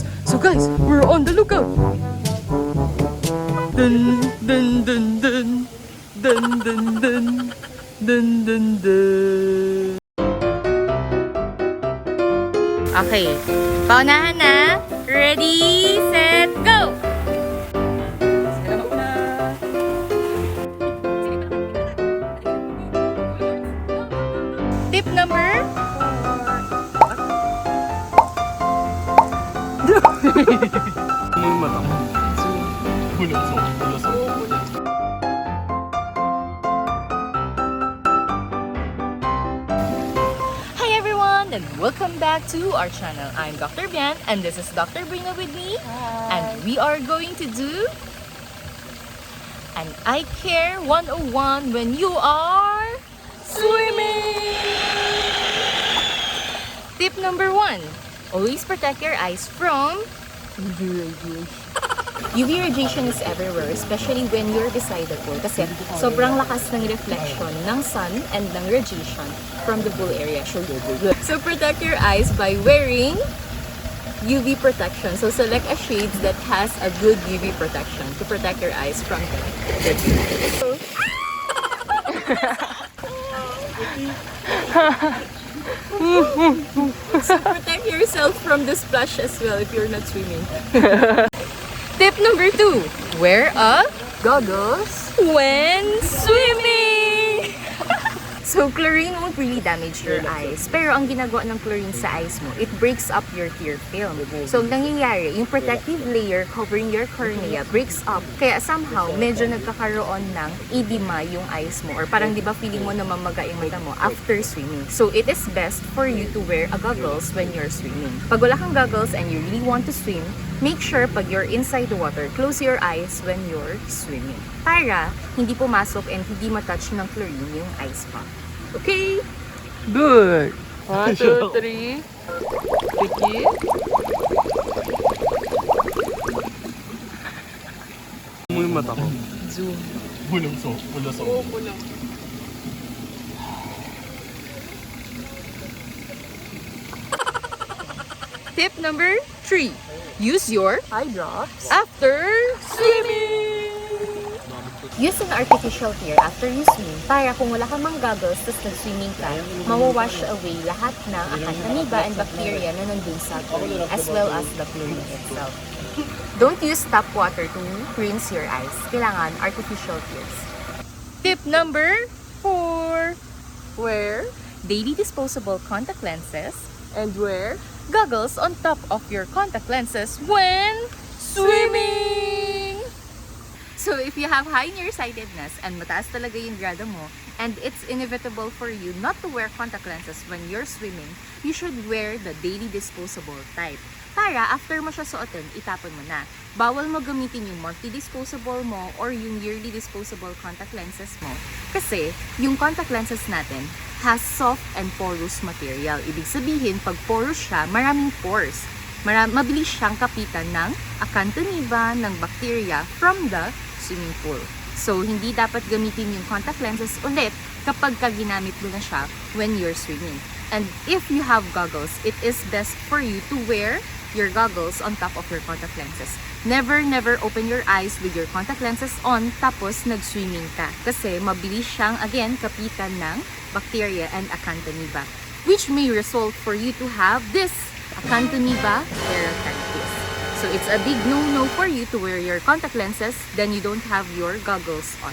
us. So guys, we're on the lookout. Dun dun dun dun dun dun dun dun dun dun. Okay, paunahan na. Ready, set, go! Tip number 4. Hi everyone and welcome back to our channel. I'm Dr. Bian and this is Dr. Brina with me. Hi. And we are going to do an eye care 101 when you are swimming. Tip number 1. Always protect your eyes from UV radiation. UV radiation is everywhere, especially when you're beside the pool kasi sobrang lakas ng reflection ng sun and ng radiation from the pool area. So protect your eyes by wearing UV protection. So select a shade that has a good UV protection to protect your eyes from the radiation. So protect yourself from the splash as well if you're not swimming. Tip number 2. Wear a goggles when swimming. So chlorine won't really damage your eyes. Pero ang ginagawa ng chlorine sa eyes mo, it breaks up your tear film. So ang nangyayari, yung protective layer covering your cornea breaks up. Kaya somehow, medyo nagkakaroon ng edema yung eyes mo. Or parang di ba feeling mo na mamaga yung mata mo after swimming. So it is best for you to wear a goggles when you're swimming. Pag wala kang goggles and you really want to swim, make sure pag you're inside the water, close your eyes when you're swimming. Para hindi pumasok and hindi matouch ng chlorine yung eyes mo. Okay? Good! 1, 2, 3. Picky. mo yung mata ko. Zoom. Bulusok. Oo, bulang. Tip number 3. Use your eye drops after swimming. Use an artificial tear after you swim para kung wala kang mang goggles tapos nag-swimming ka, mawawash away lahat ng acanthamiba and bacteria na nandun sa chlorine as well as the chlorine itself. Don't use tap water to rinse your eyes. Kailangan artificial tears. Tip number 4. Wear daily disposable contact lenses and wear goggles on top of your contact lenses when swimming. So if you have high nearsightedness and mataas talaga yung grado mo and it's inevitable for you not to wear contact lenses when you're swimming, you should wear the daily disposable type. Para after mo siya suotin, itapon mo na. Bawal mo gamitin yung monthly disposable mo or yung yearly disposable contact lenses mo. Kasi yung contact lenses natin has soft and porous material. Ibig sabihin, pag porous siya, maraming pores. Mabilis siyang kapitan ng acanthamiba, ng bacteria from the swimming pool. So, hindi dapat gamitin yung contact lenses ulit kapag ginamit mo na siya when you're swimming. And if you have goggles, it is best for you to wear your goggles on top of your contact lenses. Never open your eyes with your contact lenses on tapos nag-swimming ka. Kasi mabilis siyang, again, kapitan ng bacteria and acanthamiba, which may result for you to have this acanthamiba keratitis. So it's a big no-no for you to wear your contact lenses, then you don't have your goggles on.